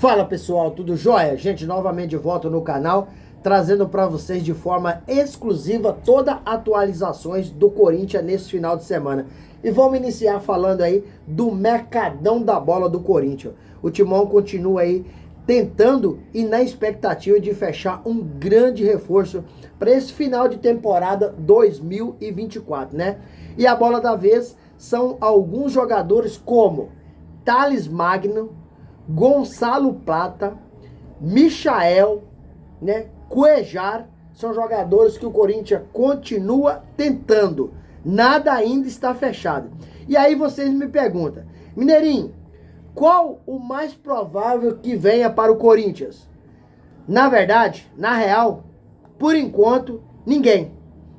Fala pessoal, tudo jóia? Gente, novamente de volta no canal, trazendo para vocês de forma exclusiva todas as atualizações do Corinthians nesse final de semana. E vamos iniciar falando aí do mercadão da bola do Corinthians. O Timão continua aí tentando e na expectativa de fechar um grande reforço para esse final de temporada 2024, né? E a bola da vez são alguns jogadores como Thales Magno, Gonçalo Plata, Michael, né, Cuejar, são jogadores que o Corinthians continua tentando. Nada ainda está fechado. E aí vocês me perguntam, Mineirinho, qual o mais provável que venha para o Corinthians? Na verdade, na real, por enquanto, ninguém.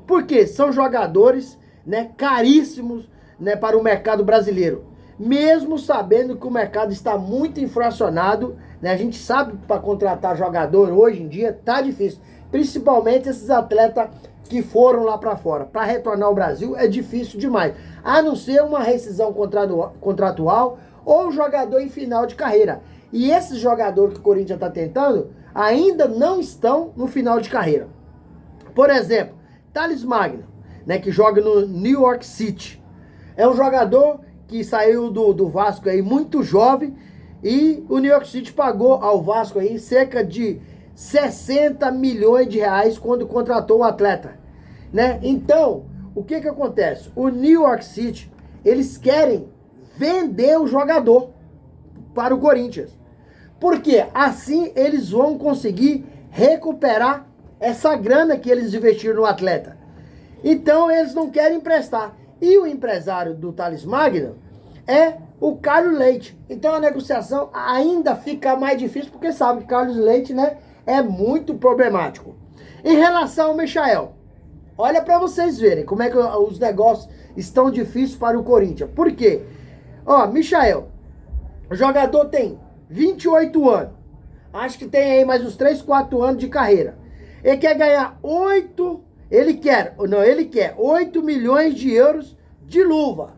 Porque são jogadores, né, caríssimos, né, para o mercado brasileiro. Mesmo sabendo que o mercado está muito inflacionado, né? A gente sabe que para contratar jogador hoje em dia tá difícil. Principalmente esses atletas que foram lá para fora. Para retornar ao Brasil é difícil demais. A não ser uma rescisão contratual ou jogador em final de carreira. E esses jogadores que o Corinthians está tentando ainda não estão no final de carreira. Por exemplo, Thales Magno, né, que joga no New York City. É um jogador que saiu do Vasco aí muito jovem e o New York City pagou ao Vasco aí cerca de 60 milhões de reais quando contratou o atleta, né? Então, o que acontece? O New York City, eles querem vender o jogador para o Corinthians. Porque assim eles vão conseguir recuperar essa grana que eles investiram no atleta. Então, eles não querem emprestar. E o empresário do Thales Magno é o Carlos Leite. Então a negociação ainda fica mais difícil, porque sabe que Carlos Leite, né, é muito problemático. Em relação ao Michael, olha para vocês verem como é que os negócios estão difíceis para o Corinthians. Por quê? Ó, Michael, o jogador tem 28 anos. Acho que tem aí mais uns 3, 4 anos de carreira. Ele quer ganhar 8 milhões de euros de luva.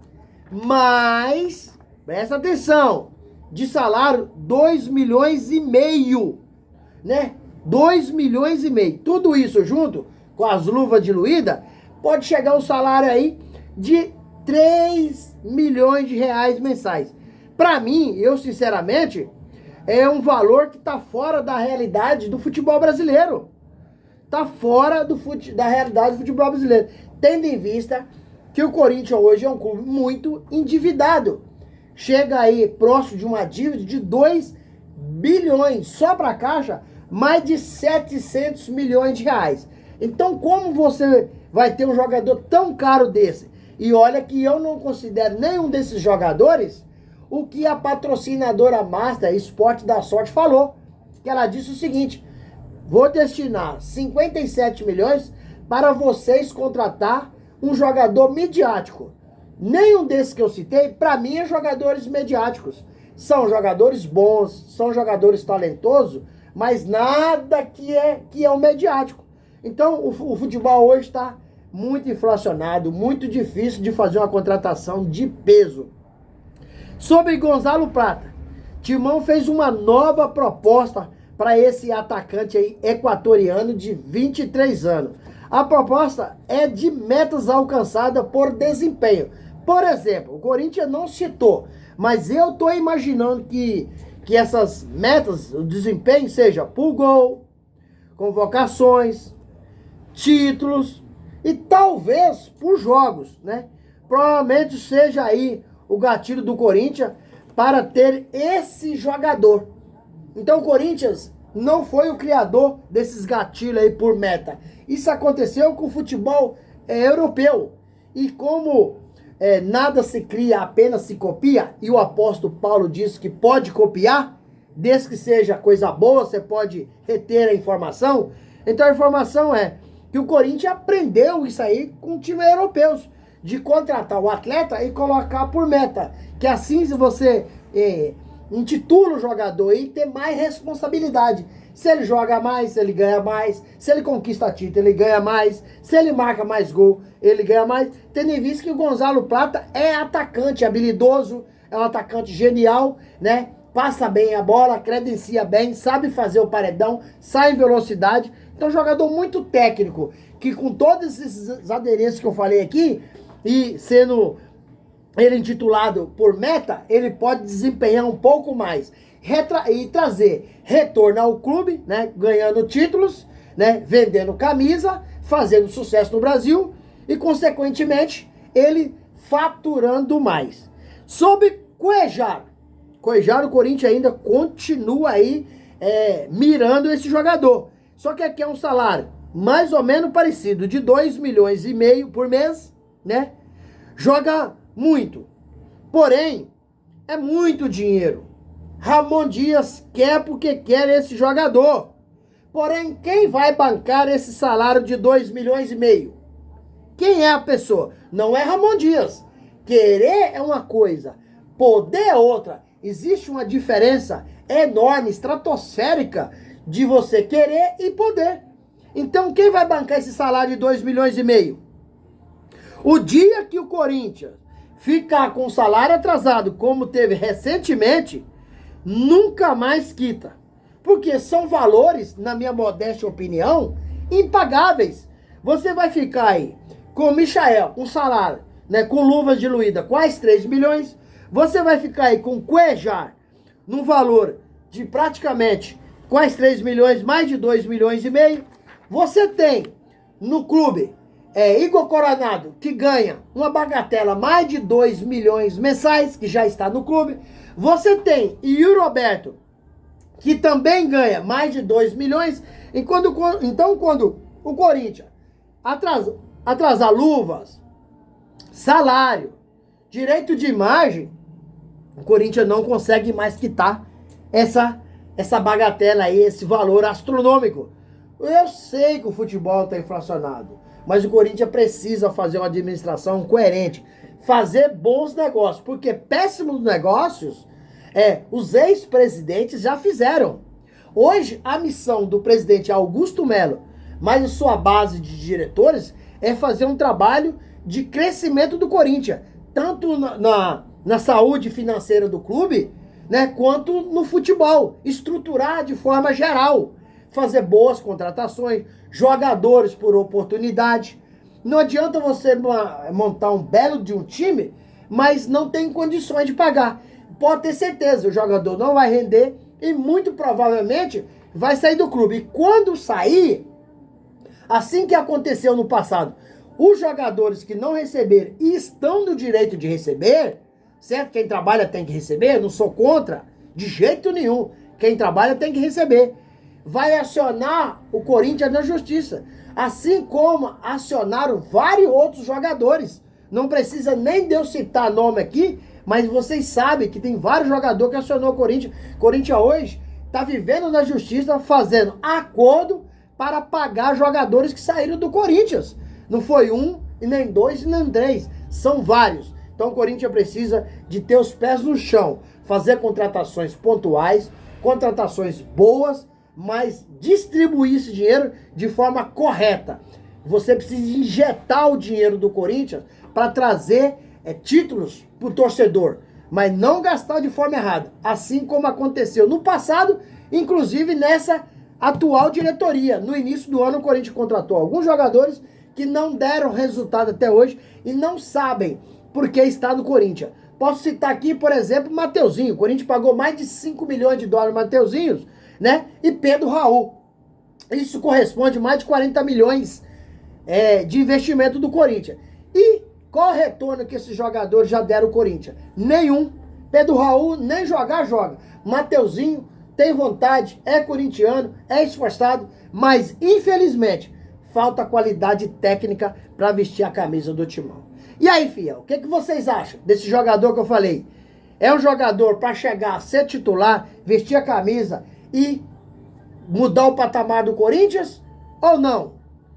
Mas, presta atenção, de salário 2 milhões e meio, né? 2 milhões e meio. Tudo isso junto com as luvas diluídas, pode chegar um salário aí de 3 milhões de reais mensais. Pra mim, eu sinceramente, é um valor que tá fora da realidade do futebol brasileiro. Tá fora da realidade do futebol brasileiro. Tendo em vista que o Corinthians hoje é um clube muito endividado. Chega aí próximo de uma dívida de 2 bilhões. Só para a Caixa, mais de 700 milhões de reais. Então como você vai ter um jogador tão caro desse? E olha que eu não considero nenhum desses jogadores o que a patrocinadora Master Esporte da Sorte falou. Que ela disse o seguinte: vou destinar 57 milhões para vocês contratar um jogador midiático. Nenhum desses que eu citei, para mim, é jogadores mediáticos. São jogadores bons, são jogadores talentosos, mas nada que é um mediático. Então, o futebol hoje está muito inflacionado, muito difícil de fazer uma contratação de peso. Sobre Gonçalo Plata, Timão fez uma nova proposta para esse atacante aí equatoriano de 23 anos. A proposta é de metas alcançadas por desempenho. Por exemplo, o Corinthians não citou, mas eu estou imaginando que essas metas, o desempenho, seja por gol, convocações, títulos e talvez por jogos, né? Provavelmente seja aí o gatilho do Corinthians para ter esse jogador. Então o Corinthians não foi o criador desses gatilhos aí por meta. Isso aconteceu com o futebol europeu. E como nada se cria, apenas se copia, e o apóstolo Paulo diz que pode copiar, desde que seja coisa boa, você pode reter a informação. Então a informação é que o Corinthians aprendeu isso aí com times europeus, de contratar o atleta e colocar por meta. Que assim, se você intitula o jogador e ter mais responsabilidade. Se ele joga mais, ele ganha mais. Se ele conquista título, ele ganha mais. Se ele marca mais gol, ele ganha mais. Tendo em vista que o Gonçalo Plata é atacante habilidoso, é um atacante genial, né? passa bem a bola, credencia bem, sabe fazer o paredão, sai em velocidade. Então, jogador muito técnico, que com todos esses aderências que eu falei aqui, e sendo ele intitulado por meta, ele pode desempenhar um pouco mais e trazer retorno ao clube, né, ganhando títulos, né, vendendo camisa, fazendo sucesso no Brasil e, consequentemente, ele faturando mais. Sobre Cuéllar, o Corinthians ainda continua aí mirando esse jogador. Só que aqui é um salário mais ou menos parecido, de 2,5 milhões por mês, né? Joga muito. Porém, é muito dinheiro. Ramon Dias quer porque quer esse jogador. Porém, quem vai bancar esse salário de 2,5 milhões? Quem é a pessoa? Não é Ramon Dias. Querer é uma coisa, poder é outra. Existe uma diferença enorme, estratosférica, de você querer e poder. Então, quem vai bancar esse salário de 2,5 milhões? O dia que o Corinthians ficar com o salário atrasado, como teve recentemente, nunca mais quita. Porque são valores, na minha modesta opinião, impagáveis. Você vai ficar aí com o Michael, um salário, né, com luvas diluídas, quase 3 milhões. Você vai ficar aí com o Cuéllar, num valor de praticamente quase 3 milhões, mais de 2,5 milhões. Você tem no clube Igor Coronado, que ganha uma bagatela mais de 2 milhões mensais, que já está no clube. Você tem Yuri Roberto, que também ganha mais de 2 milhões. Então, quando o Corinthians atrasar luvas, salário, direito de imagem, o Corinthians não consegue mais quitar essa bagatela aí, esse valor astronômico. Eu sei que o futebol está inflacionado, mas o Corinthians precisa fazer uma administração coerente, fazer bons negócios, porque péssimos negócios os ex-presidentes já fizeram. Hoje, a missão do presidente Augusto Melo, mais a sua base de diretores, é fazer um trabalho de crescimento do Corinthians, tanto na saúde financeira do clube, né, quanto no futebol, estruturar de forma geral, fazer boas contratações, jogadores por oportunidade. Não adianta você montar um belo de um time, mas não tem condições de pagar. Pode ter certeza, o jogador não vai render e muito provavelmente vai sair do clube. E quando sair, assim que aconteceu no passado, os jogadores que não receberam e estão no direito de receber, certo? Quem trabalha tem que receber, não sou contra, de jeito nenhum. Quem trabalha tem que receber. Vai acionar o Corinthians na justiça, assim como acionaram vários outros jogadores. Não precisa nem de eu citar nome aqui, mas vocês sabem que tem vários jogadores que acionou o Corinthians. O Corinthians hoje está vivendo na justiça, fazendo acordo para pagar jogadores que saíram do Corinthians. Não foi um, e nem dois, e nem três. São vários. Então o Corinthians precisa de ter os pés no chão, fazer contratações pontuais, contratações boas, mas distribuir esse dinheiro de forma correta. Você precisa injetar o dinheiro do Corinthians para trazer títulos para o torcedor, mas não gastar de forma errada, assim como aconteceu no passado, inclusive nessa atual diretoria. No início do ano, o Corinthians contratou alguns jogadores que não deram resultado até hoje e não sabem por que está no Corinthians. Posso citar aqui, por exemplo, Mateuzinho. O Corinthians pagou mais de 5 milhões de dólares no Mateuzinho, né? E Pedro Raul. Isso corresponde a mais de 40 milhões de investimento do Corinthians. E qual o retorno que esses jogadores já deram ao Corinthians? Nenhum. Pedro Raul nem joga. Mateuzinho tem vontade, é corintiano, é esforçado, mas infelizmente falta qualidade técnica para vestir a camisa do Timão. E aí, fiel, o que vocês acham desse jogador que eu falei? É um jogador para chegar a ser titular, vestir a camisa e mudar o patamar do Corinthians? Ou não?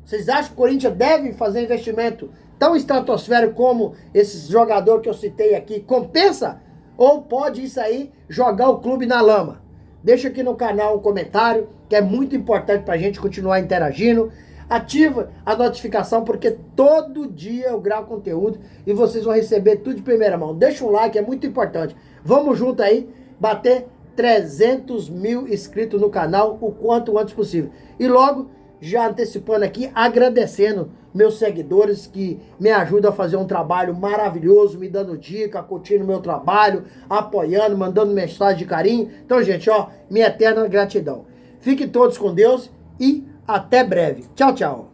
Vocês acham que o Corinthians deve fazer investimento tão estratosférico como esses jogadores que eu citei aqui? Compensa? Ou pode isso aí jogar o clube na lama? Deixa aqui no canal um comentário, que é muito importante para a gente continuar interagindo. Ativa a notificação, porque todo dia eu gravo conteúdo e vocês vão receber tudo de primeira mão. Deixa um like, é muito importante. Vamos junto aí, bater 300 mil inscritos no canal o quanto antes possível. E logo, já antecipando aqui, agradecendo meus seguidores que me ajudam a fazer um trabalho maravilhoso, me dando dica, curtindo meu trabalho, apoiando, mandando mensagem de carinho. Então, gente, ó, minha eterna gratidão. Fiquem todos com Deus e até breve. Tchau, tchau.